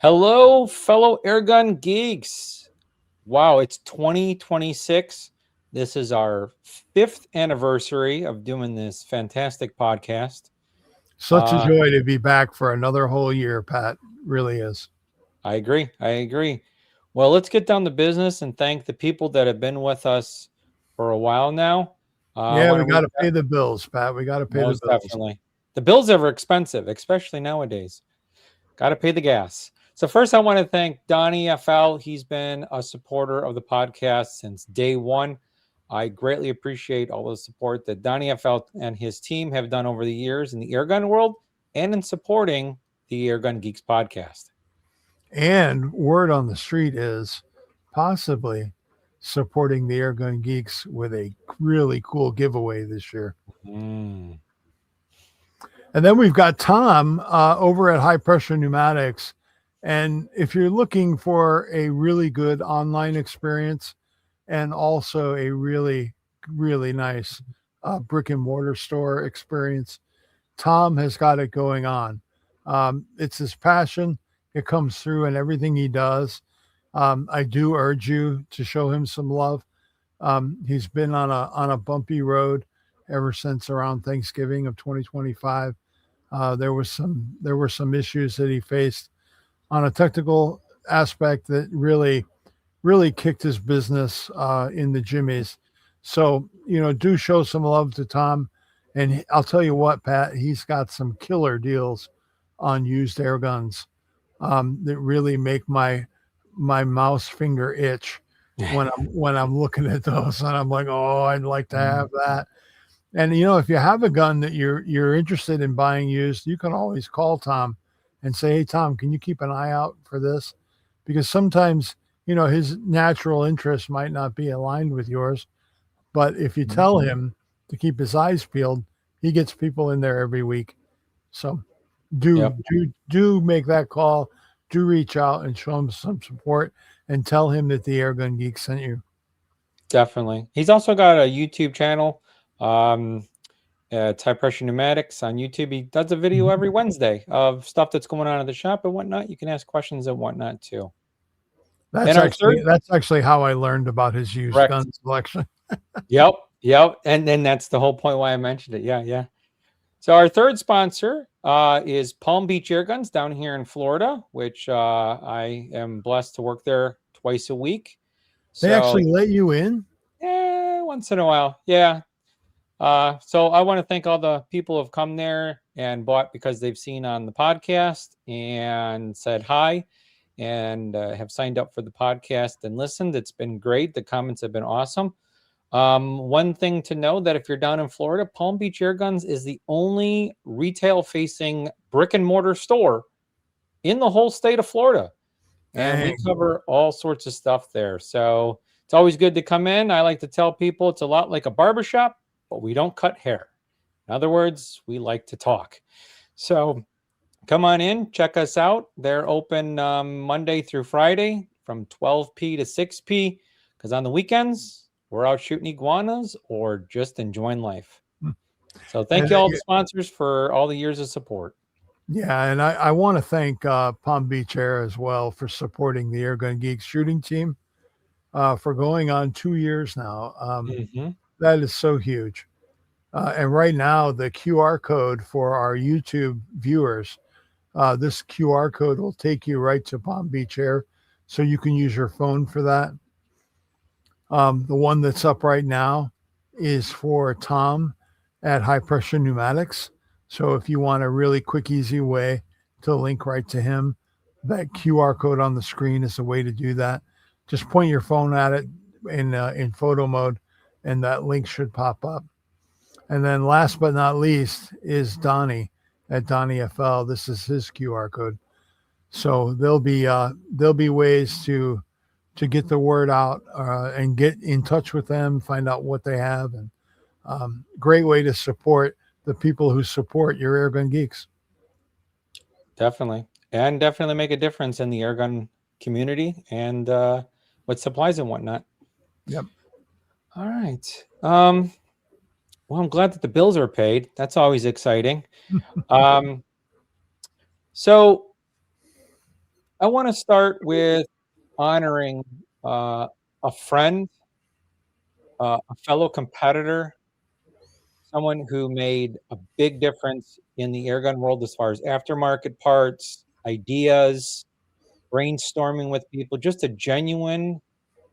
Hello, fellow Airgun Geeks. Wow, it's 2026. This is our 5th anniversary of doing this fantastic podcast. Such a joy to be back for another whole year, Pat. Really is. I agree. Well, let's get down to business and thank the people that have been with us for a while now. Yeah, we got to pay the bills, Pat. We got to pay the Most bills. definitely. The bills are expensive, especially nowadays. Got to pay the gas. So first, I want to thank Donnie FL. He's been a supporter of the podcast since day one. I greatly appreciate all the support that Donnie FL and his team have done over the years in the airgun world and in supporting the Airgun Geeks podcast. And word on the street is possibly supporting the Airgun Geeks with a really cool giveaway this year. Mm. And then we've got Tom over at High Pressure Pneumatics. And if you're looking for a really good online experience and also a really, really nice brick and mortar store experience, Tom has got it going on. It's his passion. It comes through in everything he does. I do urge you to show him some love. He's been on a bumpy road ever since around Thanksgiving of 2025. There were some issues that he faced on a technical aspect that really kicked his business in the jimmies. So, do show some love to Tom. And I'll tell you what, Pat, he's got some killer deals on used air guns that really make my mouse finger itch when I'm looking at those, and I'm like, oh, I'd like to have that. And if you have a gun that you're interested in buying used, you can always call Tom and say, hey, Tom, can you keep an eye out for this? Because sometimes his natural interest might not be aligned with yours, but if you tell him to keep his eyes peeled, he gets people in there every week. So do make that call. Do reach out and show him some support and tell him that the Airgun Geek sent you. Definitely. He's also got a YouTube channel. It's High Pressure Pneumatics on YouTube. He does a video every Wednesday of stuff that's going on at the shop and whatnot. You can ask questions and whatnot too. That's actually how I learned about his used gun selection. Yep. And then that's the whole point why I mentioned it. Yeah. So our third sponsor is Palm Beach Airguns down here in Florida, which I am blessed to work there twice a week. They actually let you in? Yeah, once in a while. Yeah. So I want to thank all the people who have come there and bought because they've seen on the podcast and said hi and have signed up for the podcast and listened. It's been great. The comments have been awesome. One thing to know that if you're down in Florida, Palm Beach Airguns is the only retail-facing brick and mortar store in the whole state of Florida. And we cover all sorts of stuff there. So it's always good to come in. I like to tell people it's a lot like a barbershop, but we don't cut hair. In other words, we like to talk. So come on in, check us out. They're open Monday through Friday from 12p to 6p, because on the weekends, we're out shooting iguanas or just enjoying life. So thank you all the sponsors for all the years of support. Yeah, and I want to thank Palm Beach Air as well for supporting the Airgun Geeks shooting team for going on 2 years now. That is so huge. And right now, the QR code for our YouTube viewers, this QR code will take you right to Palm Beach Air, so you can use your phone for that. The one that's up right now is for Tom at High Pressure Pneumatics. So if you want a really quick, easy way to link right to him, that QR code on the screen is the way to do that. Just point your phone at it in photo mode, and that link should pop up. And then last but not least is Donnie at Donnie FL. This is his QR code. So there'll be ways to get the word out and get in touch with them, find out what they have, and great way to support the people who support your Airgun Geeks. Definitely. And definitely make a difference in the airgun community and with supplies and whatnot. Yep. All right. Well, I'm glad that the bills are paid. That's always exciting. So I want to start with honoring a friend, a fellow competitor, someone who made a big difference in the airgun world as far as aftermarket parts, ideas, brainstorming with people, just a genuine,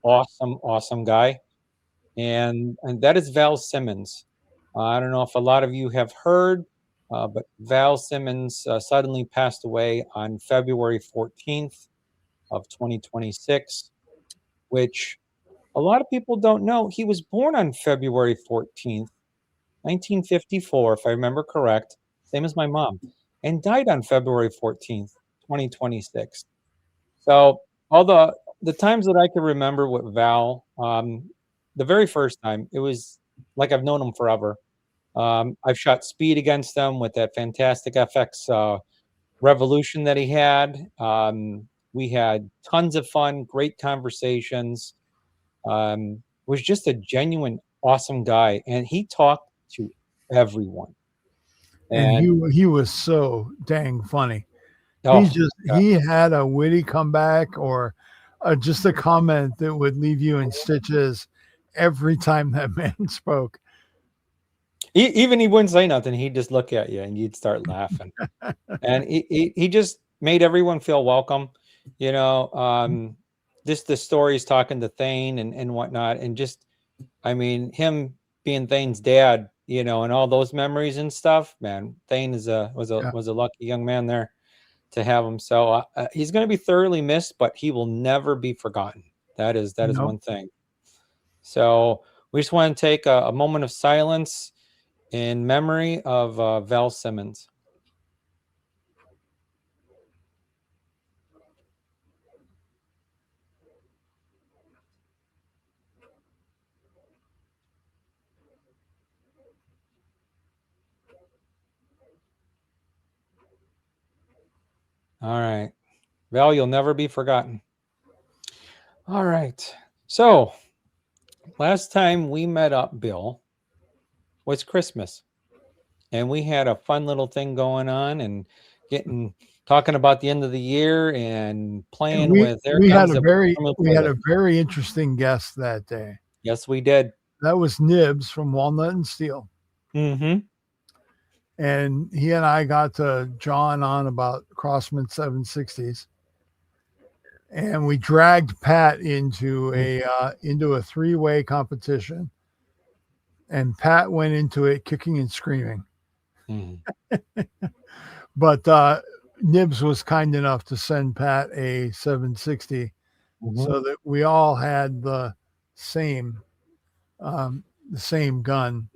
awesome guy. And that is Val Simmons. I don't know if a lot of you have heard, but Val Simmons suddenly passed away on February 14th of 2026, which a lot of people don't know. He was born on February 14th, 1954, if I remember correct, same as my mom, and died on February 14th, 2026. So all the times that I can remember with Val, the very first time, it was like I've known him forever. I've shot speed against him with that fantastic FX revolution that he had. We had tons of fun, great conversations. Was just a genuine, awesome guy, and he talked to everyone. And And he was so dang funny. oh, He had a witty comeback or just a comment that would leave you in stitches every time that man spoke. even he wouldn't say nothing. He'd just look at you, and you'd start laughing. And he just made everyone feel welcome. You know, just the stories talking to Thane and whatnot, and just, I mean, him being Thane's dad, you know, and all those memories and stuff. Man, Thane was a lucky young man there to have him. So he's going to be thoroughly missed, but he will never be forgotten. That is one thing. So we just want to take a moment of silence in memory of Val Simmons. All right. Val, you'll never be forgotten. All right. So last time we met up, Bill, was Christmas. And we had a fun little thing going on and talking about the end of the year and playing with air guns. We had a very interesting guest that day. Yes, we did. That was Nibs from Walnut and Steel. Mm-hmm. And he and I got to jawing on about Crossman 760s. And we dragged Pat into a three-way competition. And Pat went into it kicking and screaming. Mm-hmm. But Nibs was kind enough to send Pat a 760 so that we all had the same gun.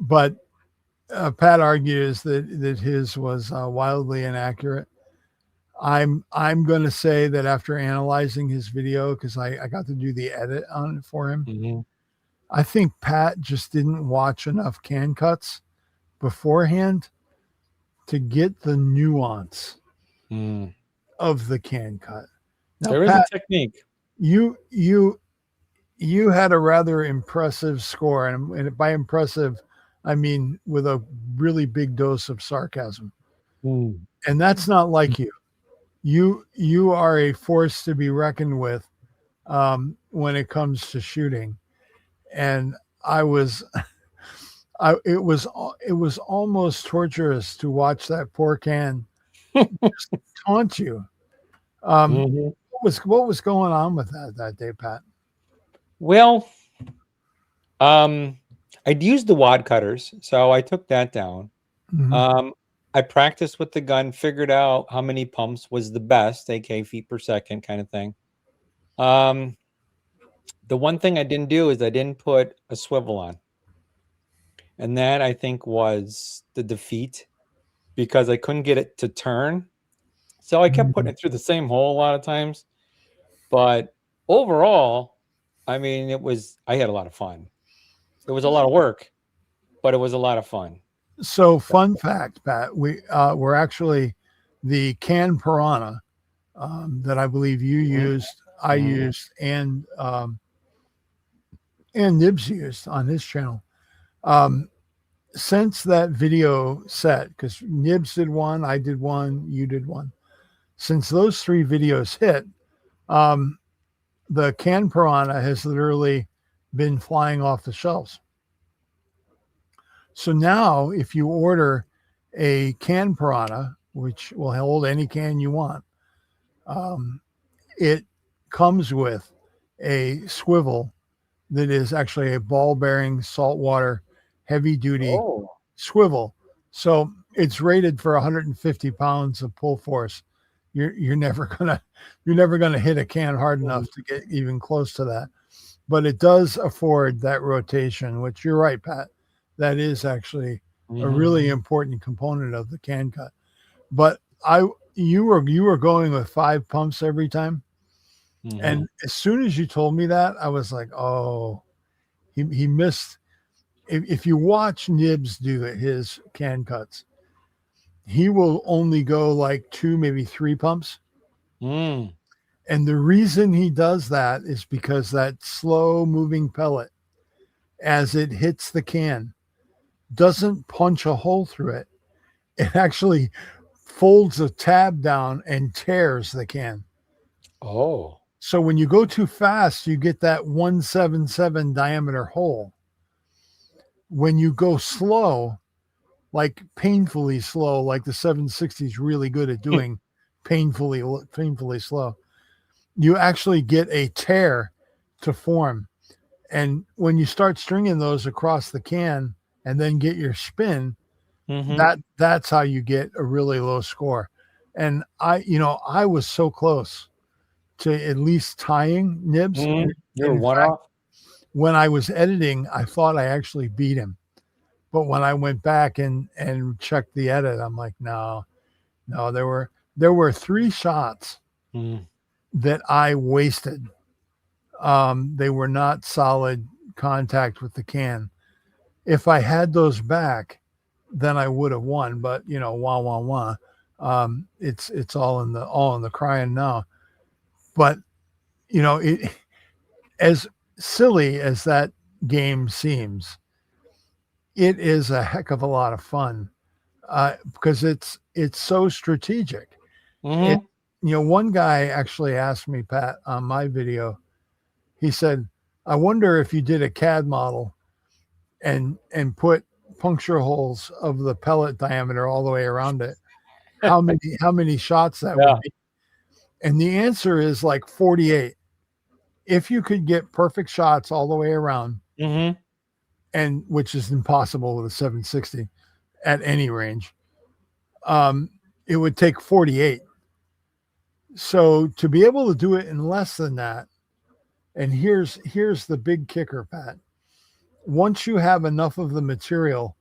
But Pat argues that his was wildly inaccurate. I'm going to say that after analyzing his video, because I got to do the edit on it for him, I think Pat just didn't watch enough can cuts beforehand to get the nuance of the can cut. Now, there is Pat, a technique. You had a rather impressive score, and by impressive, I mean with a really big dose of sarcasm. And that's not like you. You are a force to be reckoned with when it comes to shooting. And it was almost torturous to watch that poor can just taunt you. What was going on with that day, Pat? Well, I'd used the wad cutters, so I took that down. I practiced with the gun, figured out how many pumps was the best, aka feet per second kind of thing. The one thing I didn't do is I didn't put a swivel on. And that, I think, was the defeat because I couldn't get it to turn. So I kept putting it through the same hole a lot of times. But overall, I mean, I had a lot of fun. It was a lot of work, but it was a lot of fun. So fun fact, Pat, we're actually the can Piranha that I believe you used, I used, and Nibs used on his channel. since that video set, because Nibs did one, I did one, you did one. Since those 3 videos hit, the canned piranha has literally been flying off the shelves. So now if you order a canned piranha, which will hold any can you want, it comes with a swivel that is actually a ball bearing saltwater heavy duty swivel. So it's rated for 150 pounds of pull force. You're never gonna hit a can hard enough to get even close to that. But it does afford that rotation, which you're right, Pat. That is actually a really important component of the can cut. But you were going with 5 pumps every time. And as soon as you told me that, I was like, oh, he missed. If you watch Nibs do his can cuts, he will only go like 2, maybe 3 pumps. And the reason he does that is because that slow moving pellet, as it hits the can, doesn't punch a hole through it. It actually folds the tab down and tears the can. Oh. So when you go too fast, you get that 177 diameter hole. When you go slow, like painfully slow, like the 760 is really good at doing, painfully slow, you actually get a tear to form. And when you start stringing those across the can and then get your spin, that's how you get a really low score. And I was so close to at least tying Nibs. You're one off. When I was editing, I thought I actually beat him. But when I went back and checked the edit, I'm like, no, there were 3 shots that I wasted. They were not solid contact with the can. If I had those back, then I would have won. But wah. It's all in the crying now. But it, as silly as that game seems, it is a heck of a lot of fun because it's so strategic. One guy actually asked me, Pat, on my video, he said, I wonder if you did a CAD model and put puncture holes of the pellet diameter all the way around it, how many shots that would be. And the answer is like 48. If you could get perfect shots all the way around, and which is impossible with a 760 at any range, it would take 48. So to be able to do it in less than that, and here's the big kicker, Pat. Once you have enough of the material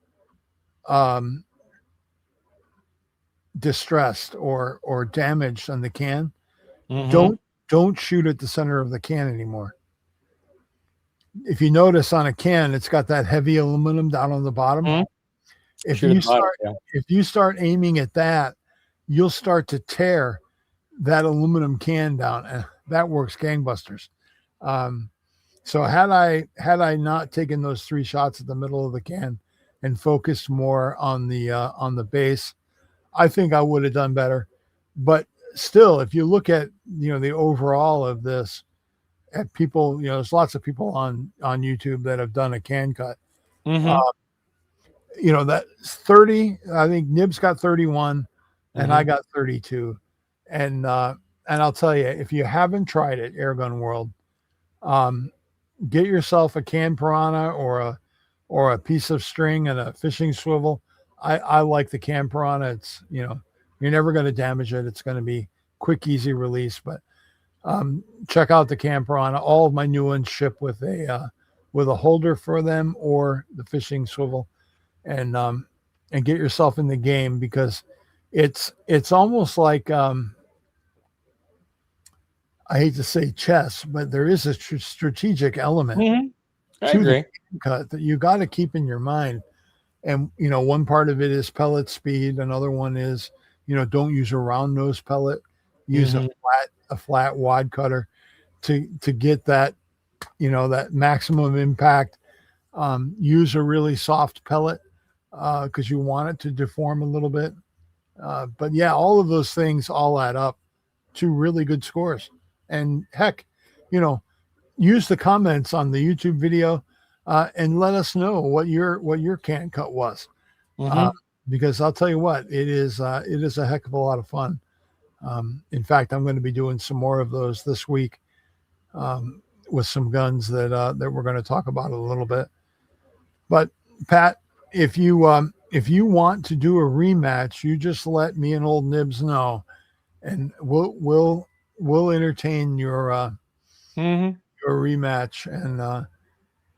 distressed or damaged on the can, don't shoot at the center of the can anymore. If you notice on a can, it's got that heavy aluminum down on the bottom. If you start aiming at that, you'll start to tear that aluminum can down, and that works gangbusters. So had I not taken those 3 shots at the middle of the can and focused more on the base, I think I would have done better. But still, if you look at the overall of this, at people, there's lots of people on YouTube that have done a can cut. That 30, I think Nibs got 31 and I got 32. And I'll tell you, if you haven't tried it, Airgun World, get yourself a can piranha or a piece of string and a fishing swivel. I like the can piranha. It's, you're never going to damage it. It's going to be quick, easy release, but check out the can piranha. All of my new ones ship with a holder for them or the fishing swivel, and get yourself in the game, because it's almost like, I hate to say chess, but there is a strategic element to the cut that you got to keep in your mind. And, one part of it is pellet speed. Another one is, don't use a round nose pellet, use a flat wad cutter to get that, that maximum impact. Use a really soft pellet. because you want it to deform a little bit. But yeah, all of those things all add up to really good scores. And heck, use the comments on the YouTube video and let us know what your can cut was. Mm-hmm. Because I'll tell you what, it is a heck of a lot of fun. In fact, I'm going to be doing some more of those this week with some guns that we're going to talk about a little bit. But Pat, if you want to do a rematch, you just let me and old Nibs know, and we'll entertain your rematch,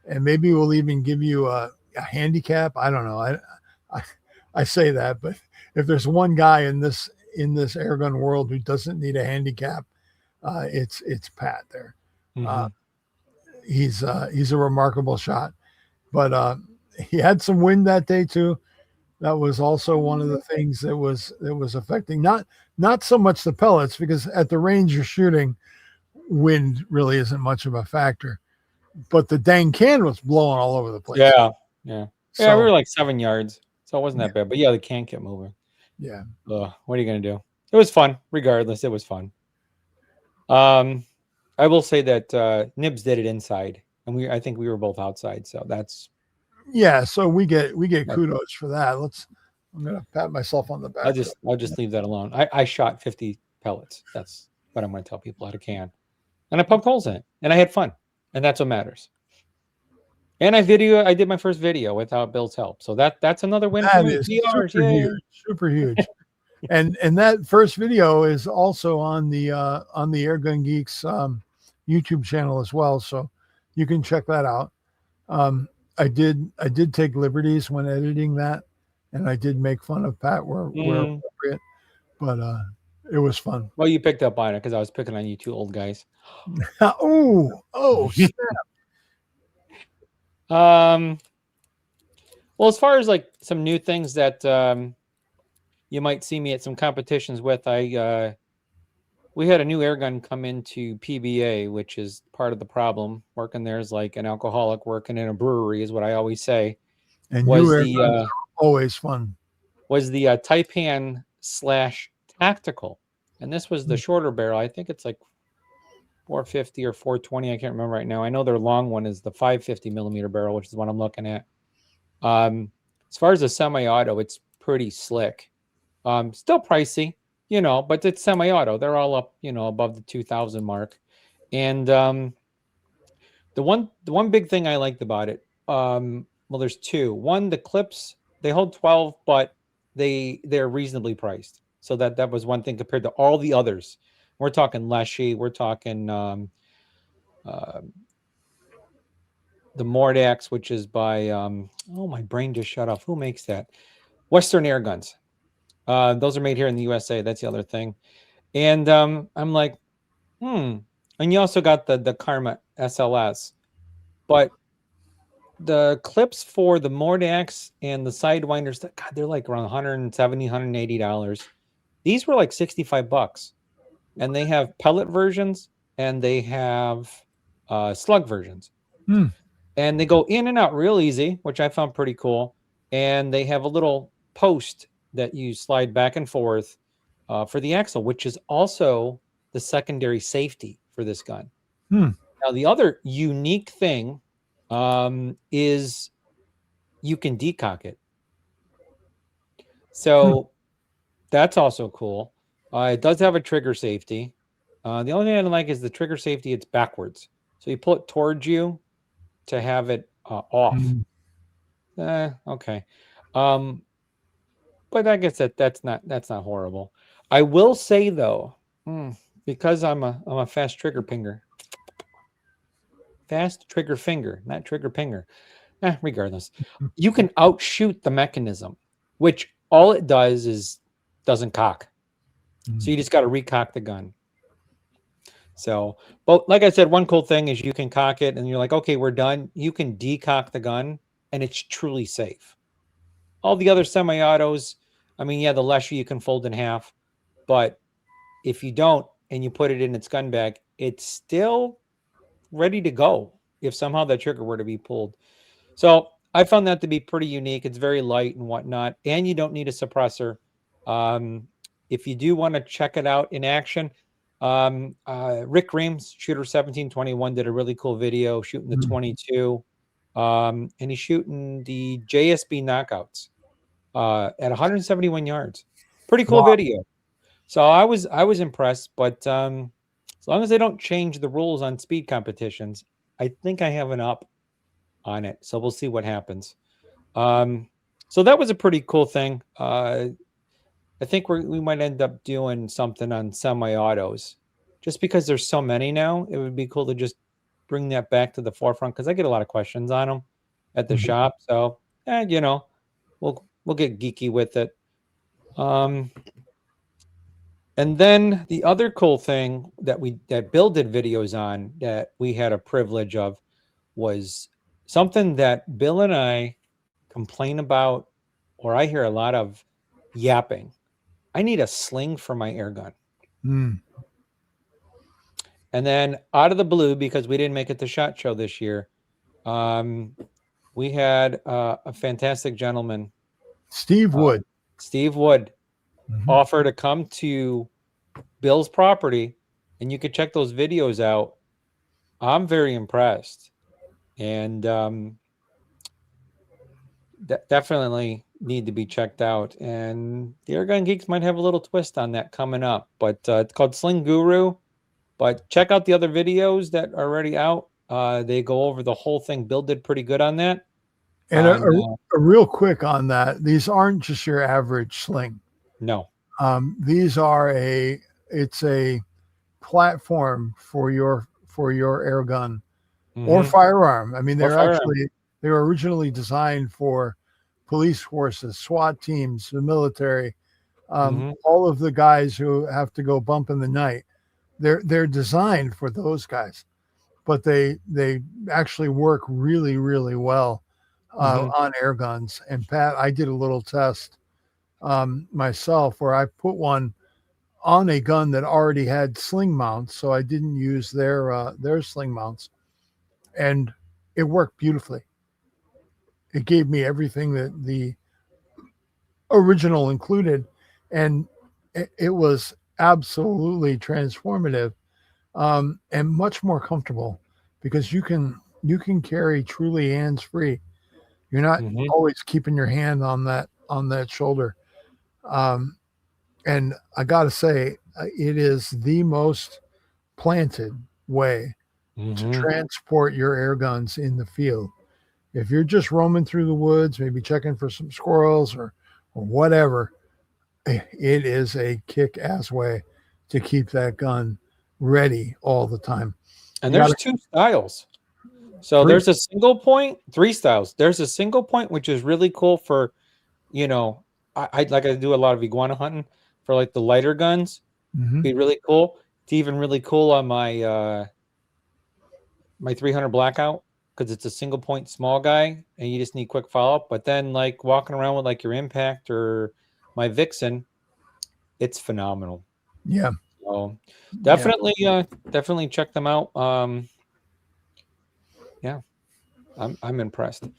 and maybe we'll even give you a handicap. I don't know. I say that, but if there's one guy in this airgun world who doesn't need a handicap, it's Pat there. Mm-hmm. He's a remarkable shot, but he had some wind that day too. That was also one of the things that was affecting not so much the pellets, because at the range you're shooting, wind really isn't much of a factor, but the dang can was blowing all over the place. Yeah. So, we were like 7 yards, so it wasn't that bad. But yeah, the can kept moving. Yeah. What are you gonna do? It was fun, regardless. It was fun. I will say that Nibs did it inside, and I think we were both outside, so that's so we get kudos for that. I'm gonna pat myself on the back. I'll just leave that alone. I shot 50 pellets. That's what I'm going to tell people at a can, and I poked holes in it, and I had fun, and that's what matters. And I did my first video without Bill's help, so that's another win for me. Super huge. And that first video is also on the Airgun Geeks YouTube channel as well, so you can check that out. I did take liberties when editing that, and I did make fun of Pat where appropriate, but it was fun. Well, you picked up on it because I was picking on you two old guys. oh snap. Well, as far as like some new things that you might see me at some competitions with, we had a new airgun come into PBA, which is part of the problem. Working there is like an alcoholic working in a brewery, is what I always say. And new always fun. Was the Taipan /tactical, and this was the shorter barrel. I think it's like 450 or 420. I can't remember right now. I know their long one is the 550 millimeter barrel, which is what I'm looking at. As far as a semi-auto, it's pretty slick. Still pricey, but it's semi-auto. They're all up, above the 2,000 mark. And the one big thing I liked about it, well, there's two. One, the clips, they hold 12, but they're reasonably priced. So that was one thing compared to all the others. We're talking Leshy. We're talking the Mordax, which is by my brain just shut off. Who makes that? Western Airguns. Those are made here in the USA. That's the other thing. And I'm like, And you also got the Karma SLS. But the clips for the Mordax and the Sidewinders, God, they're like around $170, $180. These were like $65. And they have pellet versions and they have slug versions. And they go in and out real easy, which I found pretty cool. And they have a little post that you slide back and forth for the axle, which is also the secondary safety for this gun. Now, the other unique thing is you can decock it. So that's also cool. It does have a trigger safety. The only thing I don't like is the trigger safety. It's backwards. So you pull it towards you to have it off. Okay. But I guess that's not horrible. I will say though, because I'm a fast trigger finger, not trigger pinger. Regardless, you can outshoot the mechanism, which all it does is doesn't cock. So you just got to recock the gun. So, but like I said, one cool thing is you can cock it and you're like, okay, we're done. You can decock the gun and it's truly safe. All the other semi-autos, I mean, yeah, the Leshy you can fold in half, but if you don't and you put it in its gun bag, it's still ready to go if somehow that trigger were to be pulled. So I found that to be pretty unique. It's very light and whatnot, and you don't need a suppressor. If you do want to check it out in action, Rick Reams, Shooter 1721, did a really cool video shooting the 22, and he's shooting the JSB knockouts at 171 yards. Pretty cool video. So I was impressed, but as long as they don't change the rules on speed competitions, I think I have an up on it. So we'll see what happens. So that was a pretty cool thing. I think we might end up doing something on semi-autos, just because there's so many now. It would be cool to just bring that back to the forefront, because I get a lot of questions on them at the shop. So, you know, we'll get geeky with it. And then the other cool thing that Bill did videos on that we had a privilege of was something that Bill and I complain about, or I hear a lot of yapping. I need a sling for my air gun. And then out of the blue, because we didn't make it to SHOT Show this year, we had a fantastic gentleman, Steve Wood. Offer to come to Bill's property, and you could check those videos out. I'm very impressed, and definitely need to be checked out. And the Airgun Geeks might have a little twist on that coming up, but it's called Sling Guru. But check out the other videos that are already out. They go over the whole thing. Bill did pretty good on that. And a real quick on that, these aren't just your average sling. No. These are it's a platform for your air gun or firearm. I mean, they were originally designed for police forces, SWAT teams, the military, all of the guys who have to go bump in the night. They're designed for those guys, but they actually work really, really well on air guns. And Pat, I did a little test myself where I put one on a gun that already had sling mounts, so I didn't use their sling mounts, and it worked beautifully. It gave me everything that the original included, and it was absolutely transformative, and much more comfortable, because you can carry truly hands-free. You're not always keeping your hand on that shoulder. And I got to say, it is the most planted way to transport your air guns in the field. If you're just roaming through the woods, maybe checking for some squirrels or whatever, it is a kick-ass way to keep that gun ready all the time. And there's two styles. So there's a single point, three styles. There's a single point, which is really cool for, I do a lot of iguana hunting for like the lighter guns. Be really cool. It's even really cool on my my 300 Blackout, because it's a single point small guy and you just need quick follow up. But then like walking around with like your Impact or my Vixen, it's phenomenal. Yeah. So definitely check them out. Yeah, I'm impressed.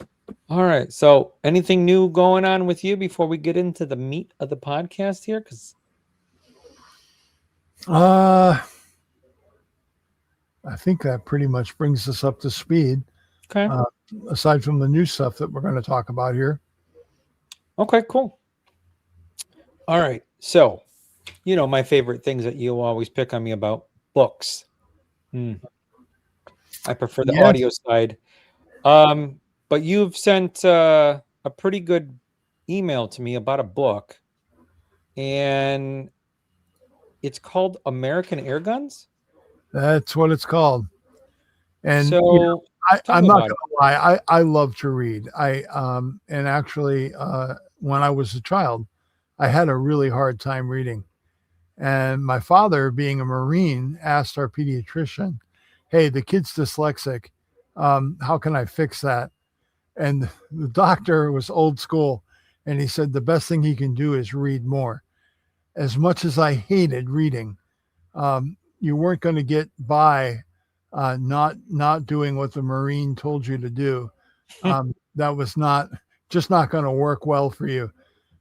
All right. So anything new going on with you before we get into the meat of the podcast here? Because I think that pretty much brings us up to speed. Okay. Aside from the new stuff that we're going to talk about here. Okay, cool. All right. So, my favorite things that you always pick on me about, books. I prefer the audio side. But you've sent a pretty good email to me about a book, and it's called American Airguns. That's what it's called. And so I'm not going to lie. I love to read. And actually, when I was a child, I had a really hard time reading. And my father, being a Marine, asked our pediatrician, "Hey, the kid's dyslexic. How can I fix that?" And the doctor was old school, and he said the best thing he can do is read more. As much as I hated reading, you weren't going to get by not doing what the Marine told you to do. that was not going to work well for you.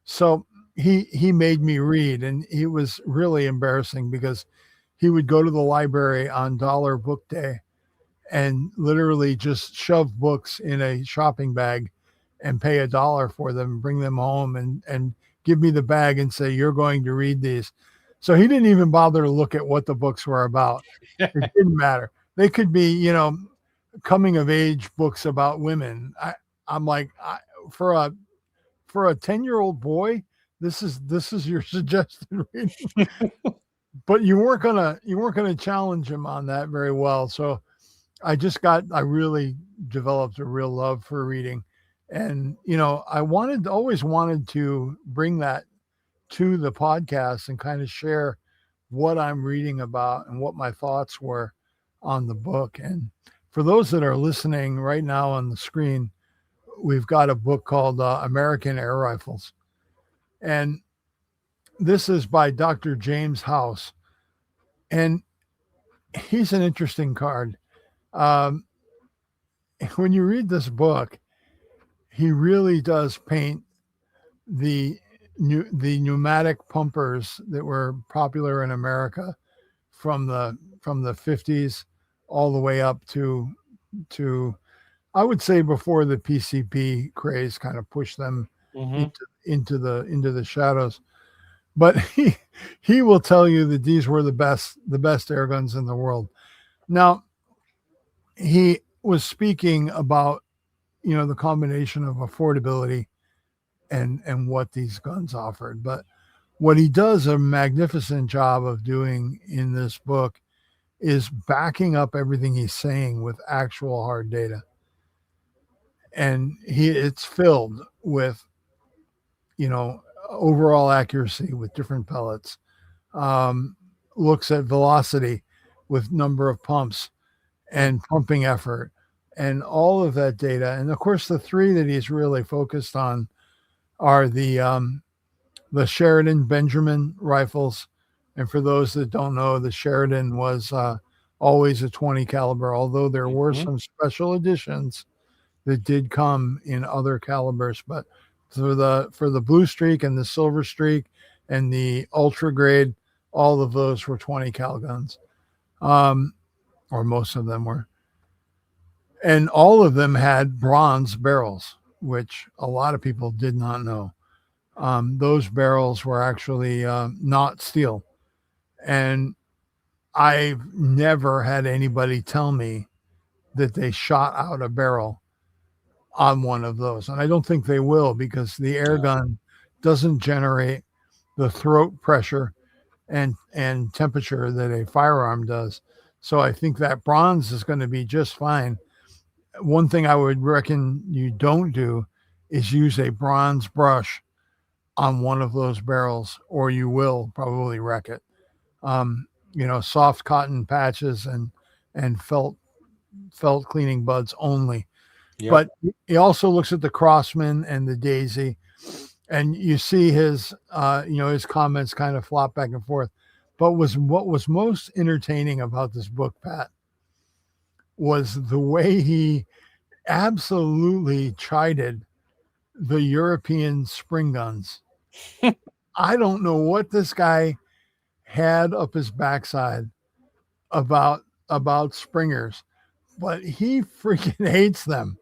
So he made me read, and it was really embarrassing because he would go to the library on dollar book day and literally just shove books in a shopping bag and pay $1 for them, bring them home, and give me the bag and say, "You're going to read these." So he didn't even bother to look at what the books were about. It didn't matter. They could be, coming of age books about women. I'm like, for a 10-year-old boy, this is your suggested reading. But you weren't gonna challenge him on that very well. So I really developed a real love for reading. And, I always wanted to bring that to the podcast and kind of share what I'm reading about and what my thoughts were on the book. And for those that are listening right now on the screen, we've got a book called American Air Rifles. And this is by Dr. James House. And he's an interesting card. When you read this book, he really does paint the pneumatic pumpers that were popular in America from the 50s all the way up to I would say before the PCP craze kind of pushed them into the shadows. But he will tell you that these were the best air guns in the world. Now, he was speaking about the combination of affordability and what these guns offered. But what he does a magnificent job of doing in this book is backing up everything he's saying with actual hard data. And it's filled with, overall accuracy with different pellets, looks at velocity with number of pumps and pumping effort and all of that data. And of course, the three that he's really focused on are the Sheridan Benjamin rifles. And for those that don't know, the Sheridan was always a 20 caliber, although there were some special editions that did come in other calibers. But for the blue streak and the silver streak and the ultra grade, all of those were 20 cal guns, or most of them were. And all of them had bronze barrels, which a lot of people did not know. Those barrels were actually not steel. And I've never had anybody tell me that they shot out a barrel on one of those. And I don't think they will, because the air gun doesn't generate the throat pressure and temperature that a firearm does. So I think that bronze is going to be just fine. One thing I would reckon you don't do is use a bronze brush on one of those barrels, or you will probably wreck it. Soft cotton patches and felt cleaning buds only. Yep. But he also looks at the Crossman and the Daisy, and you see his comments kind of flop back and forth. But what was most entertaining about this book, Pat, was the way he absolutely chided the European spring guns. I don't know what this guy had up his backside about springers, but he freaking hates them.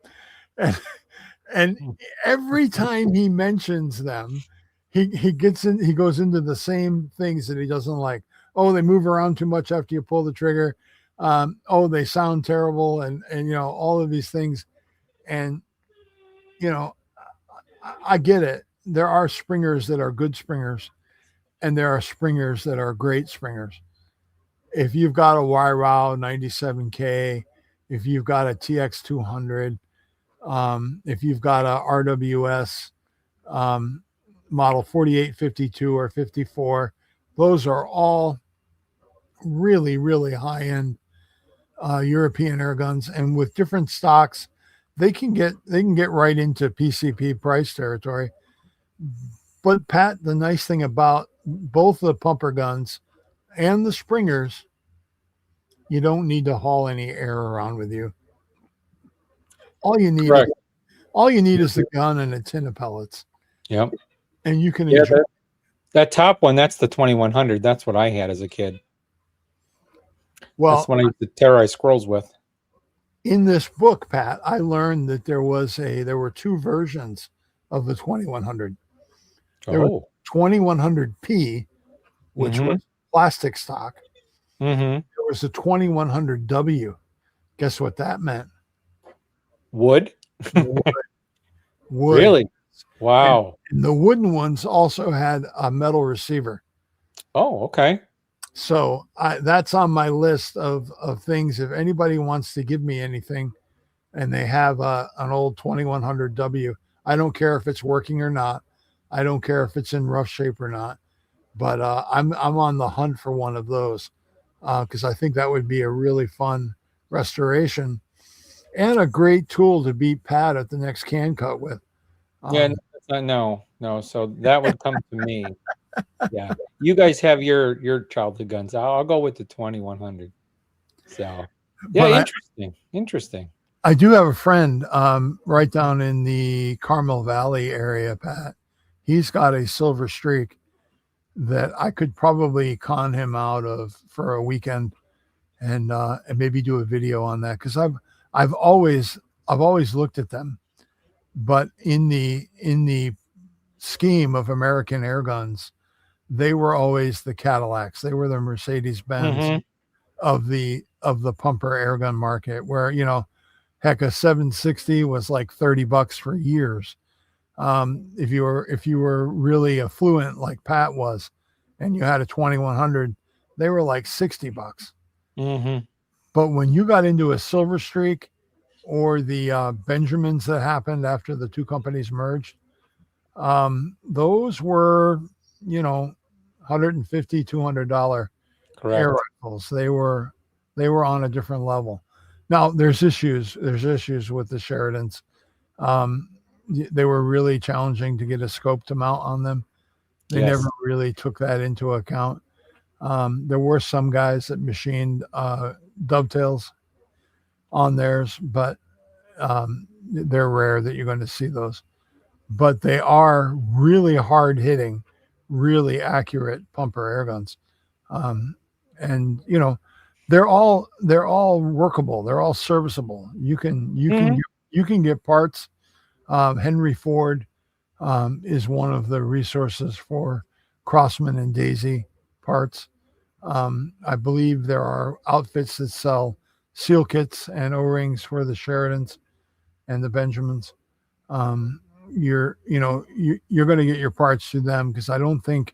And every time he mentions them, he goes into the same things that he doesn't like. Oh, they move around too much after you pull the trigger. Oh, they sound terrible, and all of these things. And I get it. There are springers that are good springers, and there are springers that are great springers. If you've got a YROW 97K, if you've got a TX 200, if you've got a RWS model 4852 or 54, those are all really, really high-end European air guns, and with different stocks, they can get right into PCP price territory. But Pat, the nice thing about both the pumper guns and the springers, you don't need to haul any air around with you. All you need All you need is the gun and a tin of pellets, Yep. and you can Yeah, enjoy. that top one, that's the 2100. That's what I had as a kid. Well, that's what I used to terrorize squirrels with. in this book, Pat, I learned that there were two versions of the 2100. There was 2100P, which was plastic stock. There was a 2100W. Guess what that meant? Wood. Wood. Really? Wow. And the wooden ones also had a metal receiver. Oh, okay. So that's on my list of things. If anybody wants to give me anything and they have an old 2100W, I don't care if it's working or not. I don't care if it's in rough shape or not. But I'm on the hunt for one of those because I think that would be a really fun restoration and a great tool to beat Pat at the next can cut with. Yeah, no. So that would come to me. Yeah, you guys have your childhood guns. I'll go with the 2100. So yeah, interesting. I do have a friend right down in the Carmel Valley area, Pat. He's got a Silver Streak that I could probably con him out of for a weekend and maybe do a video on that because I've always looked at them, but in the scheme of American air guns, they were always the Cadillacs. They were the Mercedes-Benz of the pumper airgun market, where, heck, a 760 was like $30 for years. If you were really affluent like Pat was, and you had a 2100, they were like $60. But when you got into a Silver Streak or the Benjamins that happened after the two companies merged, those were, $150, $200 air rifles. They were on a different level. Now there's issues with the Sheridans. They were really challenging to get a scope to mount on them. They never really took that into account. There were some guys that machined dovetails on theirs, but they're rare that you're going to see those. But they are really hard hitting, really accurate pumper air guns. And they're all workable. They're all serviceable. You can get parts. Henry Ford is one of the resources for Crossman and Daisy parts. I believe there are outfits that sell seal kits and O-rings for the Sheridans and the Benjamins. You're going to get your parts through them because I don't think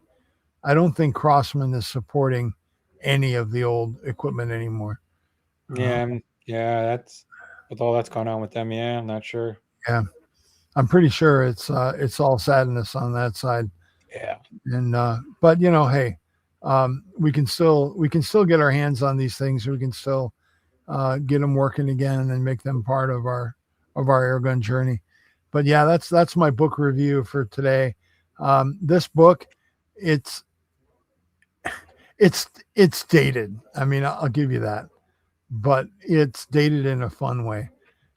Crossman is supporting any of the old equipment anymore. Yeah, that's with all that's going on with them. Yeah, I'm not sure. Yeah, I'm pretty sure it's all sadness on that side. Yeah, and but hey, we can still get our hands on these things. We can still get them working again and make them part of our airgun journey. But yeah, that's my book review for today. This book, it's dated. I mean, I'll give you that, but it's dated in a fun way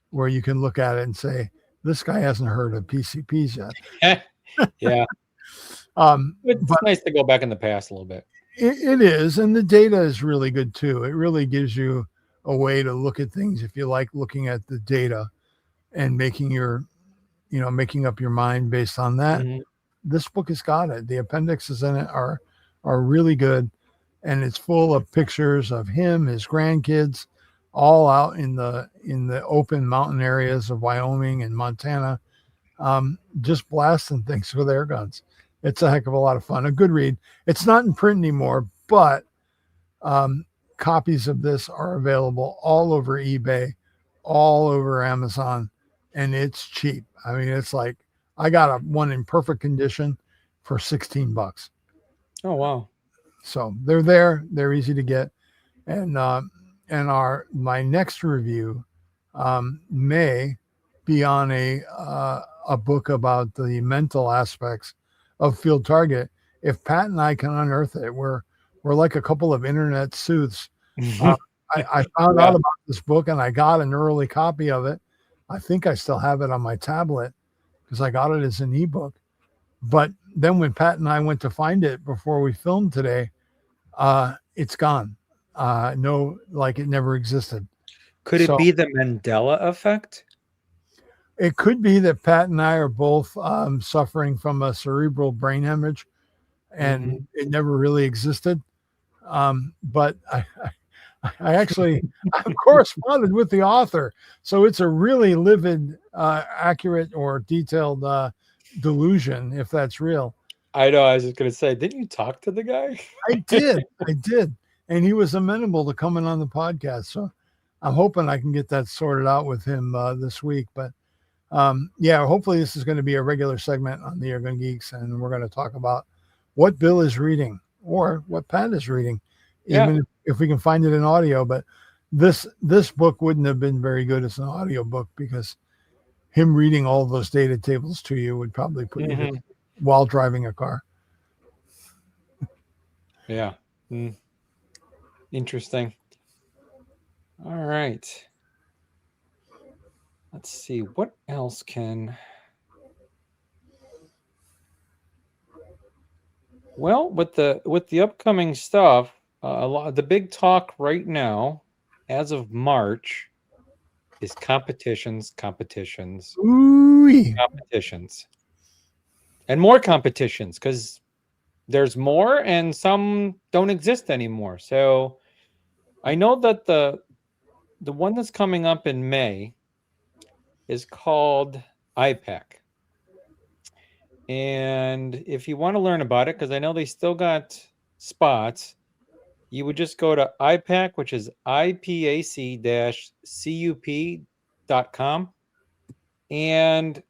where you can look at it and say, this guy hasn't heard of PCPs yet. Yeah. It's nice to go back in the past a little bit. It is. And the data is really good too. It really gives you a way to look at things if you like looking at the data and making up your mind based on that. This book has got it. The appendixes in it are really good. And it's full of pictures of him, his grandkids, all out in the open mountain areas of Wyoming and Montana, just blasting things with air guns. It's a heck of a lot of fun. A good read. It's not in print anymore, but copies of this are available all over eBay, all over Amazon, and it's cheap. I mean, it's like I got one in perfect condition for $16. Oh, wow. So they're there. They're easy to get. And my next review may be on a book about the mental aspects of field target. If Pat and I can unearth it, we're like a couple of internet sleuths. I found out about this book and I got an early copy of it. I think I still have it on my tablet because I got it as an ebook. But then when Pat and I went to find it before we filmed today, it's gone. No, like it never existed. Could it So be the Mandela effect? it could be that Pat and I are both suffering from a cerebral brain hemorrhage, and it never really existed. But I actually I've corresponded with the author, so it's a really livid, accurate or detailed delusion, if that's real. I know. I was just going to say, didn't you talk to the guy? I did, and he was amenable to coming on the podcast. So I'm hoping I can get that sorted out with him this week. But yeah, hopefully this is going to be a regular segment on the Airgun Geeks, and we're going to talk about what Bill is reading or what Pat is reading, even if we can find it in audio. But this book wouldn't have been very good as an audio book because him reading all those data tables to you would probably put you to, while driving a car. Yeah. Interesting. All right. Let's see what else can. Well, with the upcoming stuff, a lot the big talk right now, as of March, is competitions, Ooh-wee. and more competitions because there's more and some don't exist anymore. So I know that the one that's coming up in May is called IPAC. And if you want to learn about it, because I know they still got spots, you would just go to IPAC, which is ipac-cup.com. And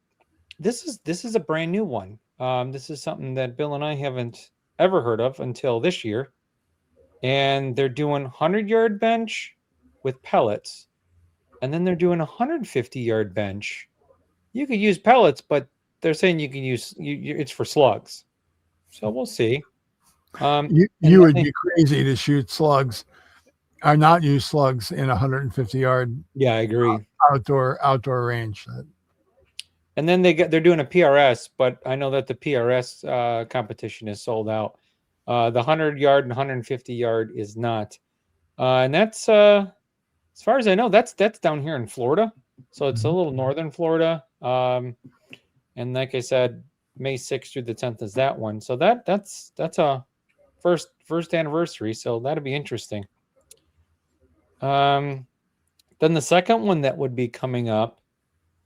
this is a brand new one. This is something that Bill and I haven't ever heard of until this year. And they're doing 100-yard bench with pellets. And then they're doing a 150-yard bench. You could use pellets, but they're saying you can use it's for slugs. So we'll see. You would be crazy to shoot slugs or not use slugs in a 150-yard. Yeah, I agree. Outdoor range. And then they're doing a PRS, but I know that the PRS competition is sold out. The 100-yard and 150-yard is not. And that's as far as I know, that's down here in Florida. So it's a little northern Florida. And like I said, May 6th through the 10th is that one. So that's a first anniversary. So that'll be interesting. Then the second one that would be coming up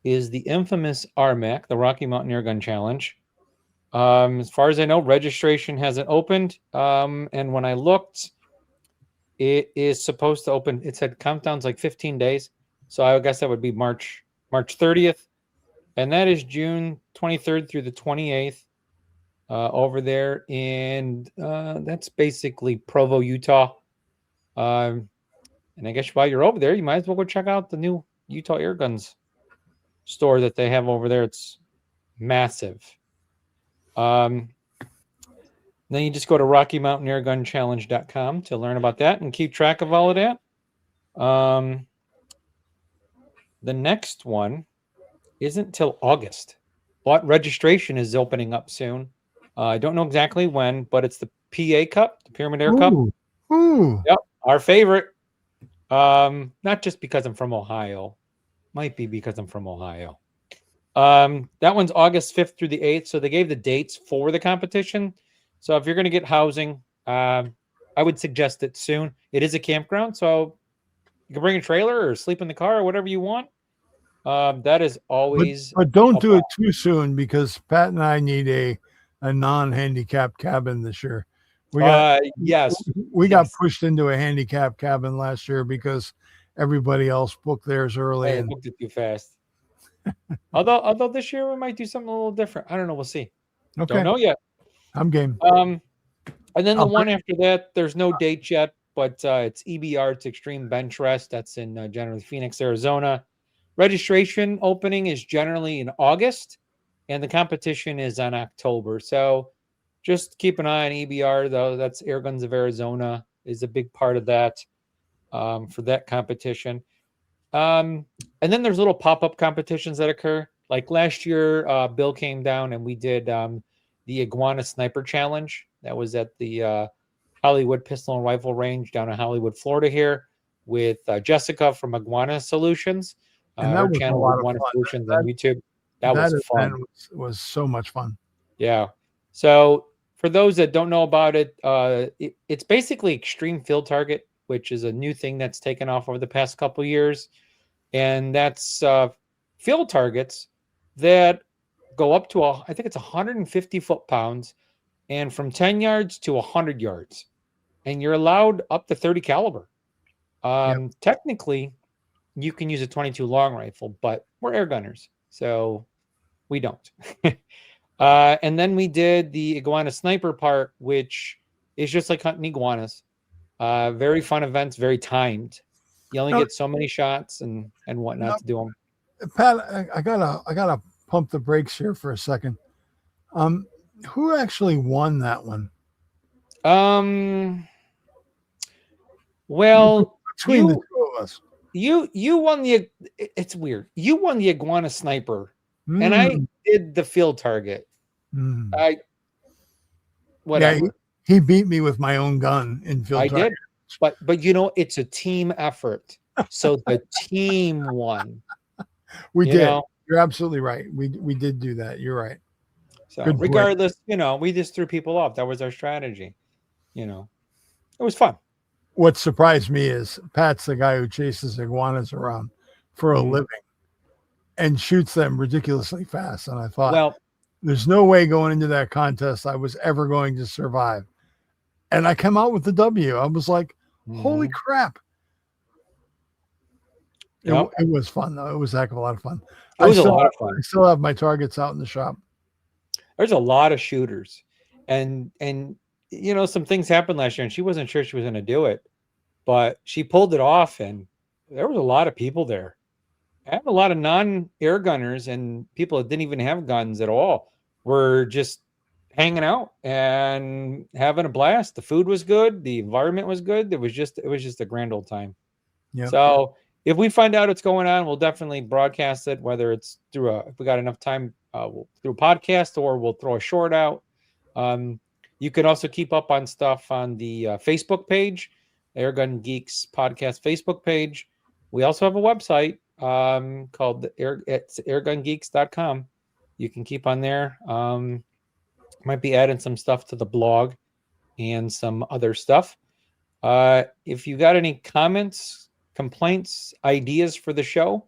is the infamous RMAC, the Rocky Mountain Airgun Challenge. As far as I know, registration hasn't opened. And when I looked, it is supposed to open. It said countdown's like 15 days. So I guess that would be March 30th. And that is June 23rd through the 28th over there. And that's basically Provo, Utah. And I guess while you're over there, you might as well go check out the new Utah Airguns store that they have over there. It's massive. Then you just go to RockyMountainAirGunChallenge.com to learn about that and keep track of all of that. The next one isn't till August, but registration is opening up soon. I don't know exactly when, but it's the PA Cup, the Pyramid Air Cup. Yep, our favorite. Not just because I'm from Ohio. Might be because I'm from Ohio. That one's August 5th through the 8th. So they gave the dates for the competition. So if you're going to get housing, I would suggest it soon. It is a campground, so you can bring a trailer or sleep in the car or whatever you want. That is always. But don't do it too soon because Pat and I need a non-handicapped cabin this year. We got pushed into a handicapped cabin last year because everybody else booked theirs early. I booked it too fast. although this year we might do something a little different. I don't know. We'll see. Okay. Don't know yet. I'm game. And then the one after that, there's no date yet, but it's EBR. It's Extreme Benchrest. That's in generally Phoenix, Arizona. Registration opening is generally in August, and the competition is on October. So just keep an eye on EBR, though. That's Airguns of Arizona is a big part of that for that competition. And then there's little pop-up competitions that occur. Like last year, Bill came down and we did the Iguana Sniper Challenge. That was at the Hollywood Pistol and Rifle Range down in Hollywood, Florida here with Jessica from Iguana Solutions. And that Her was a channel, lot of Iguana fun. Solutions on YouTube. That was fun. Was so much fun. Yeah. So for those that don't know about it, it's basically extreme field target, which is a new thing that's taken off over the past couple years. And that's field targets that go up to, I think it's 150 foot-pounds and from 10 yards to 100 yards. And you're allowed up to 30 caliber. Technically, you can use a 22 long rifle, but we're air gunners, so we don't. And then we did the iguana sniper part, which is just like hunting iguanas. Very fun events, very timed. You only get so many shots and whatnot to do them. Pat, I gotta pump the brakes here for a second. Who actually won that one? Well, between the two of us, you won the. It's weird. You won the iguana sniper, and I did the field target. Whatever. Yeah, he beat me with my own gun in field target. I did. But you know, it's a team effort. So the team won. We did. Know? You're absolutely right. We did do that. You're right. So good regardless, point. You know, we just threw people off. That was our strategy. You know, it was fun. What surprised me is Pat's the guy who chases iguanas around for a living and shoots them ridiculously fast. And I thought, well, there's no way going into that contest I was ever going to survive. And I come out with the W. I was like, holy crap. It was fun, though. It was a heck of a lot of fun. It was a lot of fun. I still have my targets out in the shop. There's a lot of shooters. And you know, some things happened last year, and she wasn't sure she was going to do it. But she pulled it off, and there was a lot of people there. I have a lot of non-air gunners and people that didn't even have guns at all were just hanging out and having a blast. The food was good. The environment was good. It was just a grand old time. Yep. So if we find out what's going on, we'll definitely broadcast it, whether it's through if we got enough time, through a podcast, or we'll throw a short out. You can also keep up on stuff on the Facebook page, Airgun Geeks podcast Facebook page. We also have a website called it's airgungeeks.com. You can keep on there. Might be adding some stuff to the blog and some other stuff. If you got any comments, complaints, ideas for the show,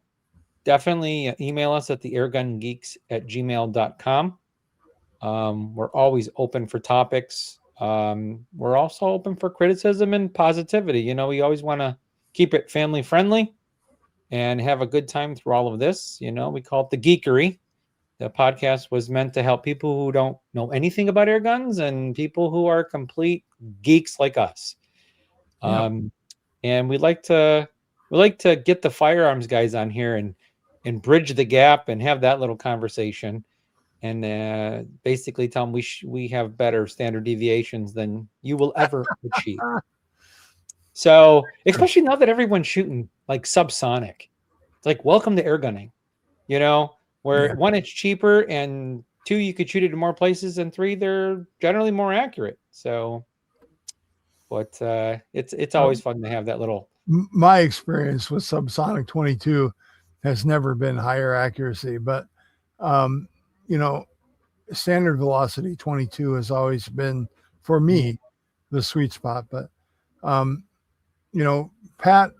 definitely email us at the airgungeeks@gmail.com. We're always open for topics. We're also open for criticism and positivity. You know, we always want to keep it family friendly and have a good time through all of this. You know, we call it the geekery. The podcast was meant to help people who don't know anything about air guns and people who are complete geeks like us. And we like to get the firearms guys on here and bridge the gap and have that little conversation. And basically tell them we have better standard deviations than you will ever achieve. So, especially now that everyone's shooting like subsonic, it's like, welcome to air gunning, you know, where one, it's cheaper, and two, you could shoot it in more places, and three, they're generally more accurate. So, but it's always fun to have that little. My experience with subsonic 22 has never been higher accuracy, but you know, standard velocity 22 has always been, for me, the sweet spot. But, you know, Pat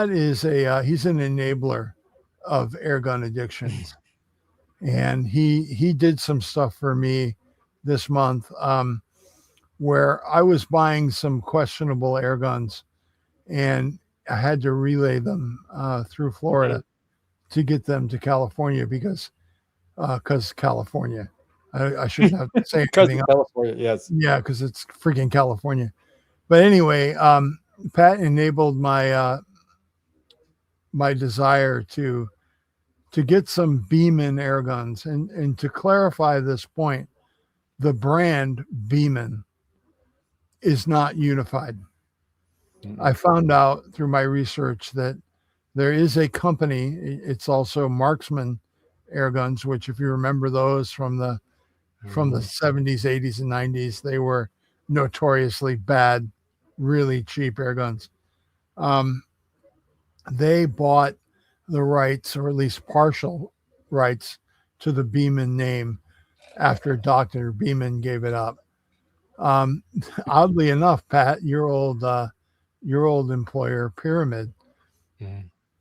is he's an enabler of air gun addictions. And he did some stuff for me this month where I was buying some questionable air guns and I had to relay them through Florida to get them to California because California. I shouldn't have to say anything else. California, yes. Yeah, because it's freaking California. But anyway, Pat enabled my my desire to get some Beeman air guns. And to clarify this point, the brand Beeman is not unified. I found out through my research that There is a company, it's also Marksman Airguns, which if you remember those from the 70s, 80s, and 90s, they were notoriously bad, really cheap airguns. They bought the rights, or at least partial rights, to the Beeman name after Dr. Beeman gave it up. Oddly enough, Pat, your old employer, Pyramid,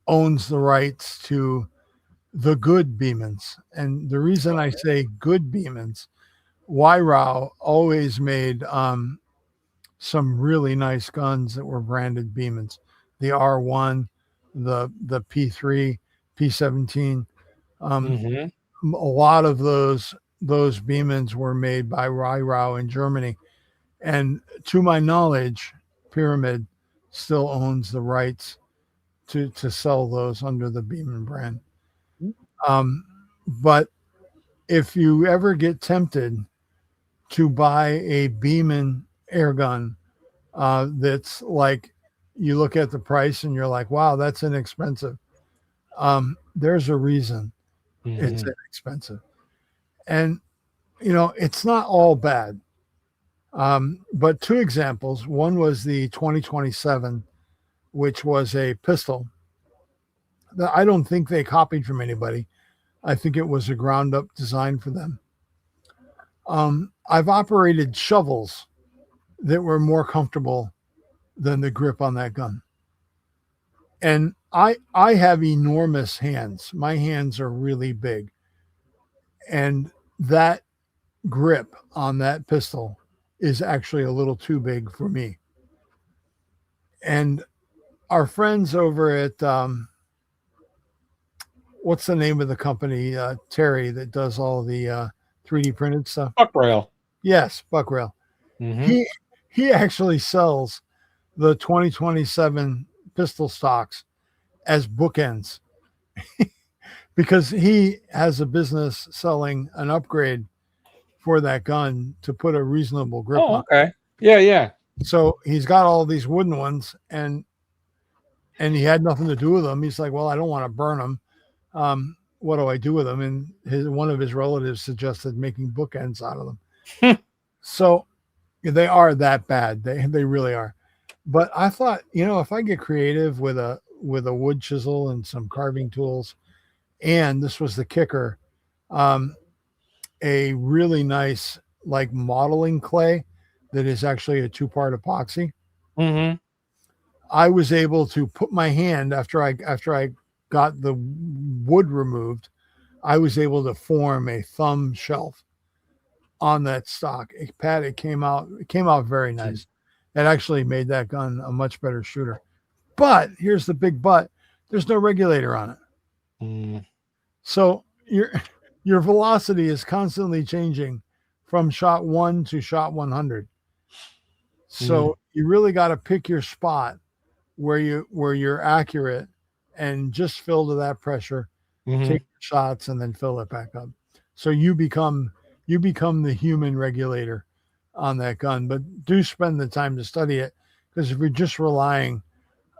owns the rights to the good Beemans. And the reason I say good Beemans, Wyrow always made some really nice guns that were branded Beemans. The R1, the P3, P17. A lot of those Beemans were made by Wyrow in Germany. And to my knowledge, Pyramid still owns the rights to sell those under the Beeman brand. But if you ever get tempted to buy a Beeman airgun, that's like, you look at the price and you're like, wow, that's inexpensive. There's a reason it's inexpensive. And, it's not all bad. But two examples. One was the 2027, which was a pistol that I don't think they copied from anybody. I think it was a ground up design for them. I've operated shovels that were more comfortable than the grip on that gun. And I have enormous hands. My hands are really big. And that grip on that pistol is actually a little too big for me. And our friends over at what's the name of the company, Terry, that does all the 3D printed stuff? Buckrail. Yes, Buckrail. He actually sells the 2027 pistol stocks as bookends because he has a business selling an upgrade for that gun to put a reasonable grip on. Okay. Yeah. So he's got all these wooden ones, and he had nothing to do with them. He's like, well, I don't want to burn them. What do I do with them? And one of his relatives suggested making bookends out of them. So they are that bad. They really are. But I thought, if I get creative with a wood chisel and some carving tools, and this was the kicker, a really nice like modeling clay that is actually a 2-part epoxy. I was able to put my hand after I got the wood removed. I was able to form a thumb shelf on that stock. It came out very nice. It actually made that gun a much better shooter. But here's the big but: there's no regulator on it. So your velocity is constantly changing from shot 1 to shot 100. So you really got to pick your spot where you're accurate and just fill to that pressure, take shots, and then fill it back up. So you become the human regulator on that gun. But do spend the time to study it, because if you're just relying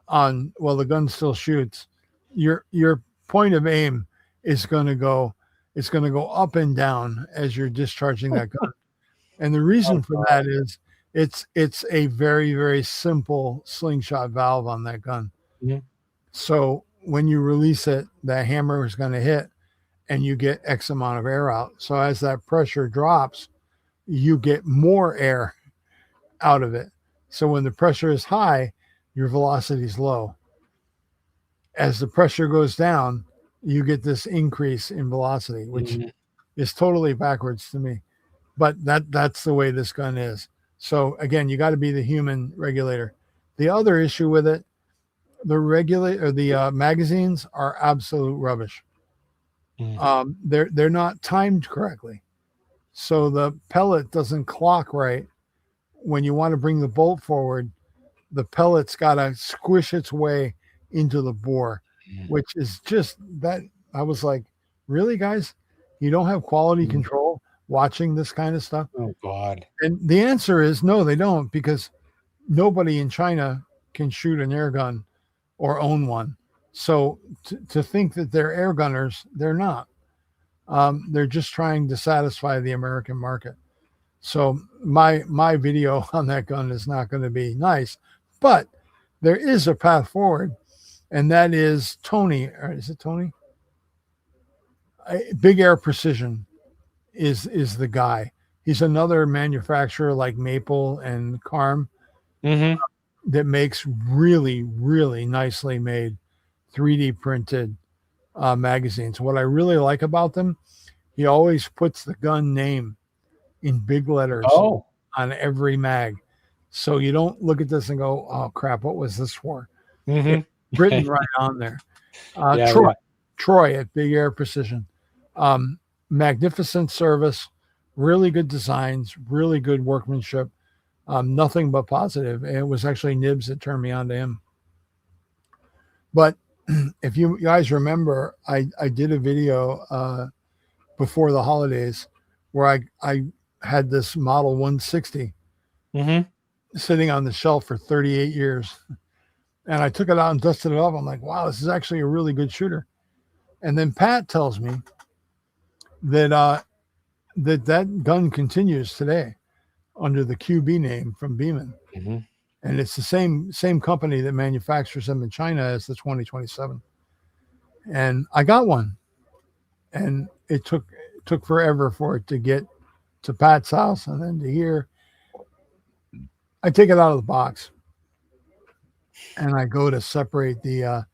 on, well, the gun still shoots, your point of aim is going to go up and down as you're discharging that gun. And the reason for that is it's a very, very simple slingshot valve on that gun. So when you release it, the hammer is going to hit and you get X amount of air out. So as that pressure drops, you get more air out of it. So when the pressure is high, your velocity is low. As the pressure goes down, you get this increase in velocity, which is totally backwards to me. But that's the way this gun is. So again, you got to be the human regulator. The other issue with it, the magazines are absolute rubbish. They're not timed correctly. So the pellet doesn't clock right. When you want to bring the bolt forward, the pellet's got to squish its way into the bore, which is just that. I was like, really, guys? You don't have quality control watching this kind of stuff? Oh, God. And the answer is no, they don't, because nobody in China can shoot an air gun or own one. So to think that they're air gunners, they're not. They're just trying to satisfy the American market. So my video on that gun is not going to be nice, but there is a path forward, and that is Tony. Or is it Tony? Big Air Precision is the guy. He's another manufacturer like Maple and Carm that makes really, really nicely made 3D printed magazines. What I really like about them, he always puts the gun name in big letters on every mag. So you don't look at this and go, oh crap, what was this for? It's written right on there. Troy at Big Air Precision. Magnificent service, really good designs, really good workmanship, nothing but positive. And it was actually Nibs that turned me on to him. But if you guys remember, I did a video before the holidays where I had this model 160 sitting on the shelf for 38 years. And I took it out and dusted it off. I'm like, wow, this is actually a really good shooter. And then Pat tells me that that gun continues today under the QB name from Beeman. And it's the same company that manufactures them in China as the 2027. And I got one. And it took forever for it to get to Pat's house and then to here. I take it out of the box and I go to separate the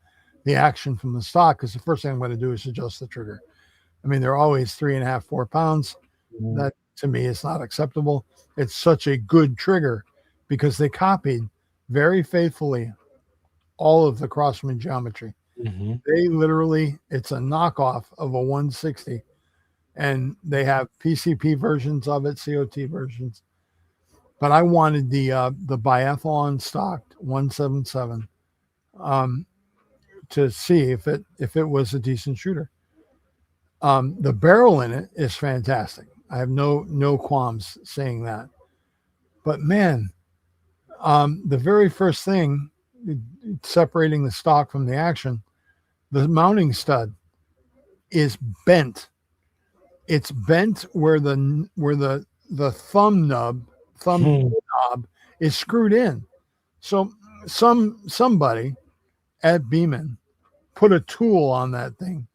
action from the stock, because the first thing I'm going to do is adjust the trigger. I mean, they're always 3.5, 4 pounds. That to me is not acceptable. It's such a good trigger because they copied very faithfully all of the Crossman geometry. They literally, it's a knockoff of a 160, and they have PCP versions of it, COT versions. But I wanted the biathlon stocked 177 to see if it was a decent shooter. The barrel in it is fantastic. I have no qualms saying that. But man, the very first thing separating the stock from the action, the mounting stud is bent. It's bent where the thumb knob is screwed in. So somebody at Beeman put a tool on that thing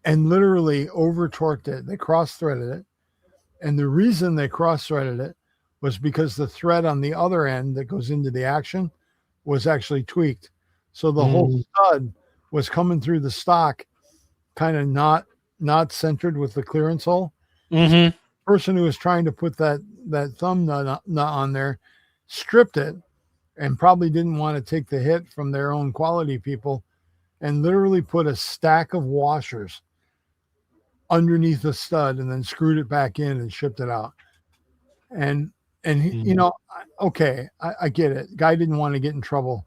and literally over torqued it. They cross threaded it. And the reason they cross threaded it was because the thread on the other end that goes into the action was actually tweaked. So the whole stud was coming through the stock, kind of not centered with the clearance hole. The person who was trying to put that thumb nut on there stripped it and probably didn't want to take the hit from their own quality people and literally put a stack of washers underneath the stud and then screwed it back in and shipped it out. And you know, okay, I get it. Guy didn't want to get in trouble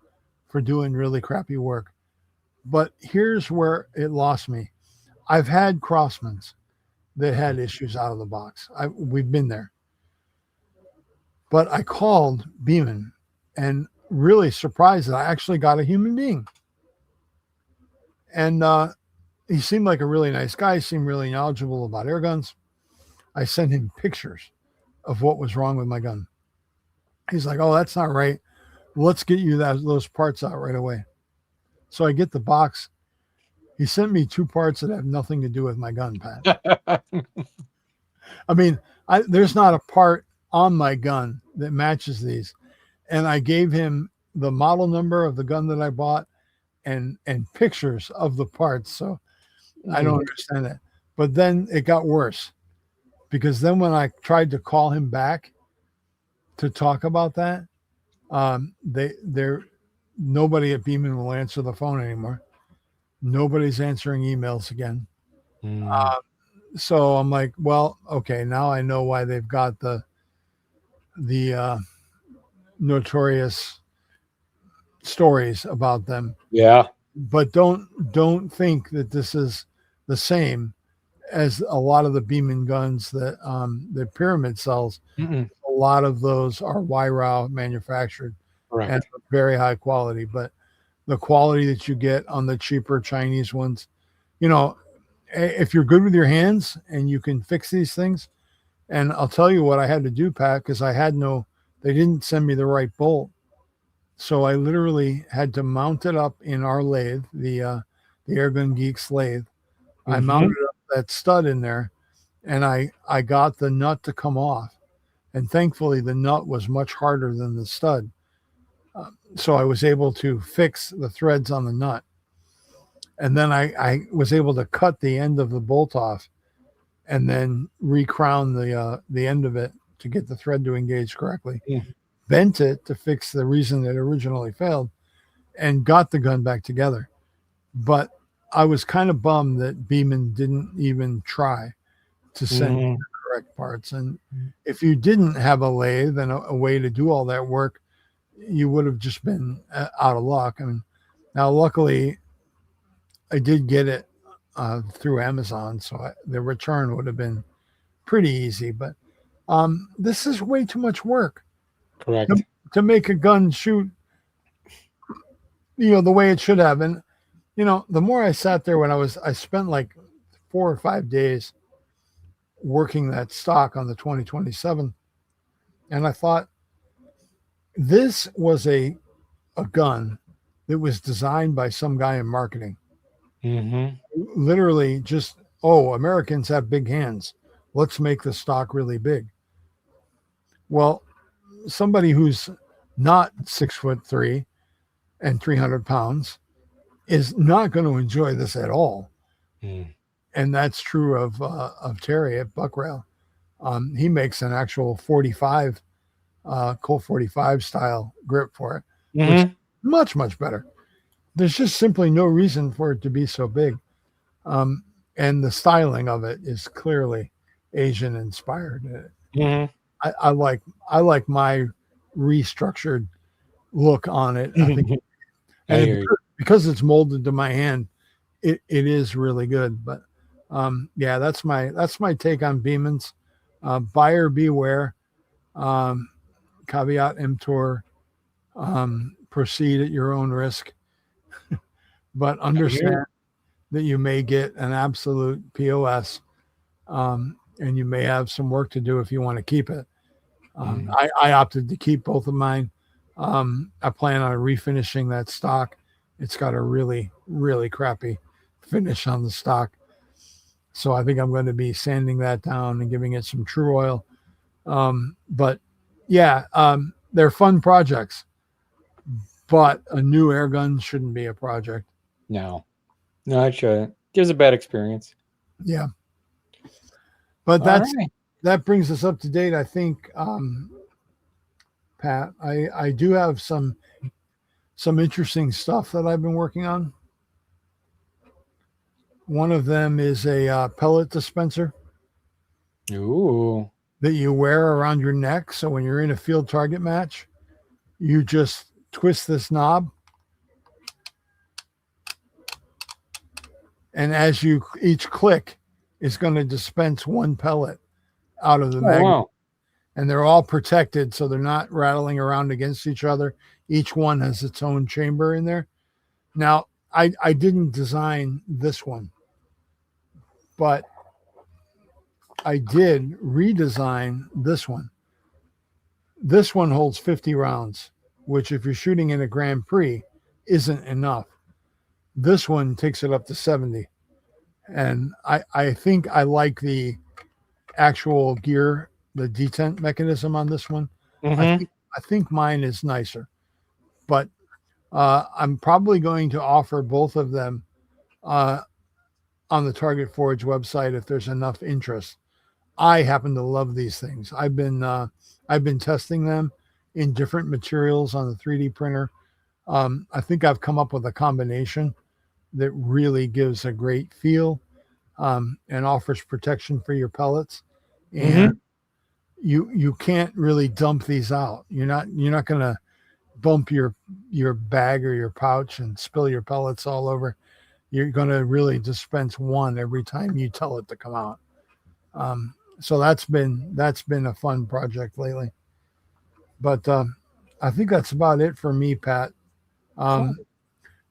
for doing really crappy work. But here's where it lost me. I've had Crossmans that had issues out of the box. We've been there. But I called Beeman and really surprised that I actually got a human being. And he seemed like a really nice guy, seemed really knowledgeable about air guns. I sent him pictures of what was wrong with my gun. He's like, oh, that's not right. Let's get you those parts out right away. So I get the box. He sent me 2 parts that have nothing to do with my gun, Pat. I mean, there's not a part on my gun that matches these. And I gave him the model number of the gun that I bought and pictures of the parts. So I don't understand that. But then it got worse, because then when I tried to call him back to talk about that, nobody at Beeman will answer the phone anymore. Nobody's answering emails again. So I'm like, well, okay, now I know why they've got the notorious stories about them. Yeah. But don't think that this is the same as a lot of the Beeman guns that the Pyramid sells. A lot of those are Wyrow manufactured and very high quality. But the quality that you get on the cheaper Chinese ones. You know, if you're good with your hands and you can fix these things, and I'll tell you what I had to do, Pat, because they didn't send me the right bolt. So I literally had to mount it up in our lathe, the Airgun Geeks lathe. I mounted up that stud in there, and I got the nut to come off. And thankfully, the nut was much harder than the stud. So I was able to fix the threads on the nut. And then I was able to cut the end of the bolt off and then recrown the end of it to get the thread to engage correctly. Yeah. Bent it to fix the reason it originally failed, and got the gun back together. But I was kind of bummed that Beeman didn't even try to send me the correct parts. And if you didn't have a lathe and a way to do all that work, you would have just been out of luck. I mean, now luckily I did get it through Amazon, so the return would have been pretty easy. But this is way too much work. Correct. To make a gun shoot, the way it should have. And the more I sat there I spent like 4 or 5 days working that stock on the 2027, and I thought this was a gun that was designed by some guy in marketing. Literally just, Americans have big hands, let's make the stock really big. Well, somebody who's not 6'3" and 300 pounds is not going to enjoy this at all. And that's true of Terry at Buckrail. He makes an actual 45 Colt 45 style grip for it, which is much, much better. There's just simply no reason for it to be so big. And the styling of it is clearly Asian inspired. I like my restructured look on it. I think, and because it's molded to my hand, it is really good. But yeah, that's my take on Beemans. Buyer beware. Caveat emptor. Proceed at your own risk. But understand that you may get an absolute POS, and you may have some work to do if you want to keep it. I opted to keep both of mine. I plan on refinishing that stock. It's got a really, really crappy finish on the stock. So I think I'm going to be sanding that down and giving it some true oil. But yeah, they're fun projects, but a new air gun shouldn't be a project. No, it shouldn't. Gives a bad experience. Yeah. But that brings us up to date. I think, Pat, I do have some interesting stuff that I've been working on. One of them is a pellet dispenser. Ooh. That you wear around your neck. So when you're in a field target match, you just twist this knob. And as each click is going to dispense one pellet out of the magnet. Wow. And they're all protected, so they're not rattling around against each other. Each one has its own chamber in there. Now, I didn't design this one, but I did redesign this one. This one holds 50 rounds, which if you're shooting in a Grand Prix isn't enough. This one takes it up to 70. And I think I like the actual gear, the detent mechanism on this one. I think mine is nicer. But I'm probably going to offer both of them on the Target Forge website if there's enough interest. I happen to love these things. I've been testing them in different materials on the 3D printer. I think I've come up with a combination that really gives a great feel and offers protection for your pellets. And you can't really dump these out. You're not going to bump your bag or your pouch and spill your pellets all over. You're going to really dispense one every time you tell it to come out. So that's been a fun project lately. But I think that's about it for me, Pat.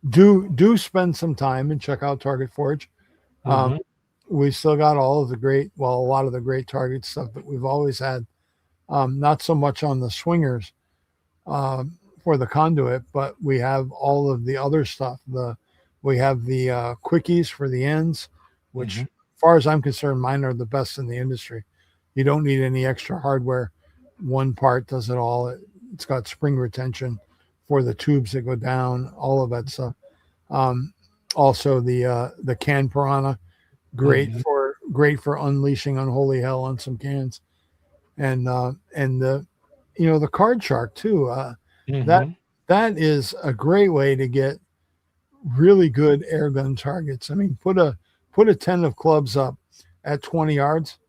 do spend some time and check out Target Forge. Mhm. We still got all of the great, well, a lot of the great Target stuff that we've always had. Not so much on the swingers for the conduit, but we have all of the other stuff. We have the quickies for the ends, which, Mhm. as far as I'm concerned, mine are the best in the industry. You don't need any extra hardware. One part does it all. It's got spring retention for the tubes that go down, all of that stuff. Um, Also the can piranha, Mhm. great for unleashing unholy hell on some cans, and the the card shark too. That Mhm. that is a great way to get really good air gun targets. I mean, put a 10 of clubs up at 20 yards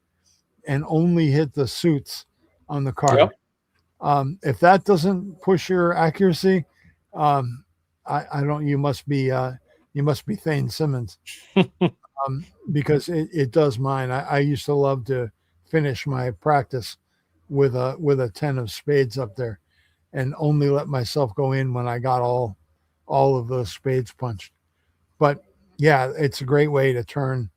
and only hit the suits on the card. Yep. If that doesn't push your accuracy, um, I don't. You must be Thane Simmons, because it does mine. I used to love to finish my practice with a 10 of spades up there, and only let myself go in when I got all of those spades punched. But yeah, it's a great way to turn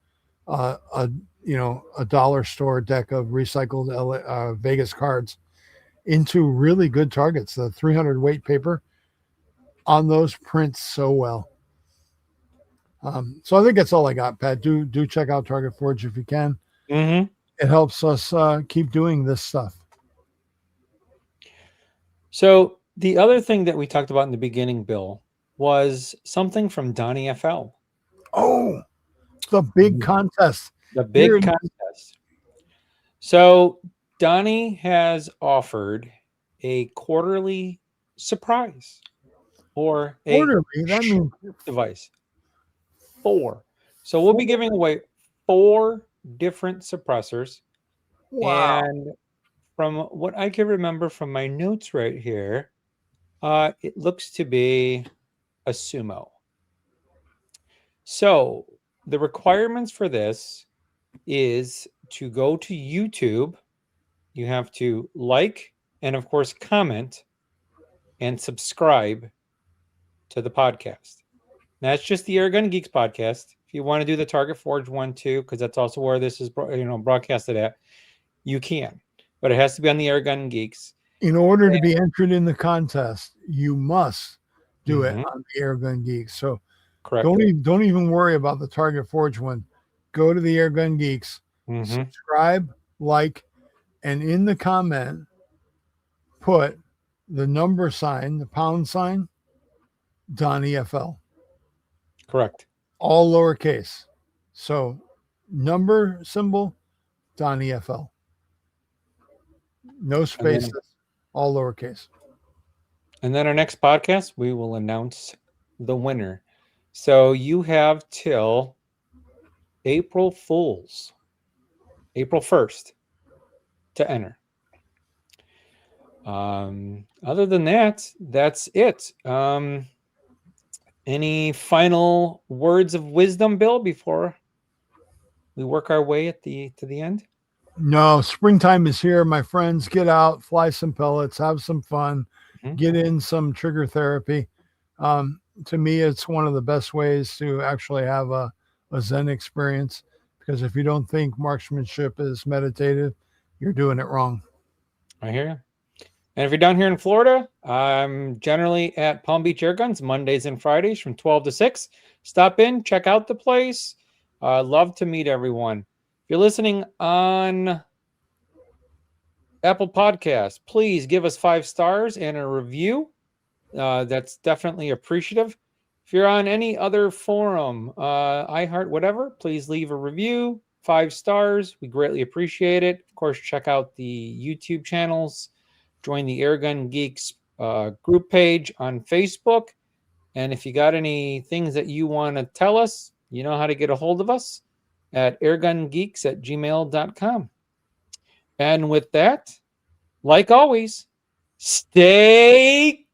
a a dollar store deck of recycled Vegas cards into really good targets. The 300 weight paper on those prints so well. So I think that's all I got, Pat. Do check out Target Forge if you can. Mhm. It helps us keep doing this stuff. So the other thing that we talked about in the beginning, Bill, was something from Donnie FL. Oh, the big Mhm. contest The here big in contest. So Donnie has offered a quarterly surprise or a quarterly. That means device. Four. So we'll be four. giving away four different suppressors. Wow. And from what I can remember from my notes right here, it looks to be a sumo. So the requirements for this is to go to YouTube. You have to like and, of course, comment and subscribe to the podcast. That's just the Airgun Geeks podcast. If you want to do the Target Forge one too, because that's also where this is broadcasted at, you can. But it has to be on the Airgun Geeks. In order to be entered in the contest, you must do it Mhm. on the Airgun Geeks. So Correct. don't even worry about the Target Forge one. Go to the Airgun Geeks, Mhm. subscribe, like, and in the comment put the number sign, the pound sign, Donnie FL, Correct. all lowercase. So number symbol, Donnie FL, no And then spaces, all lowercase. our next podcast, we will announce the winner. So you have till April Fools, April 1st, to enter. Other than that, that's it. Any final words of wisdom, Bill, before we work our way to the end? No, springtime is here, my friends. Get out, fly some pellets, have some fun, Mhm. get in some trigger therapy. To me, it's one of the best ways to actually have a Zen experience, because if you don't think marksmanship is meditative, you're doing it wrong. I hear you. And if you're down here in Florida, I'm generally at Palm Beach Airguns Mondays and Fridays from 12 to 6. Stop in, check out the place. Love to meet everyone. If you're listening on Apple Podcasts, please give us 5 stars and a review. That's definitely appreciative. If you're on any other forum, iHeart, whatever, please leave a review. 5 stars. We greatly appreciate it. Of course, check out the YouTube channels. Join the Airgun Geeks group page on Facebook. And if you got any things that you want to tell us, you know how to get a hold of us at airgungeeks@gmail.com. And with that, like always, stay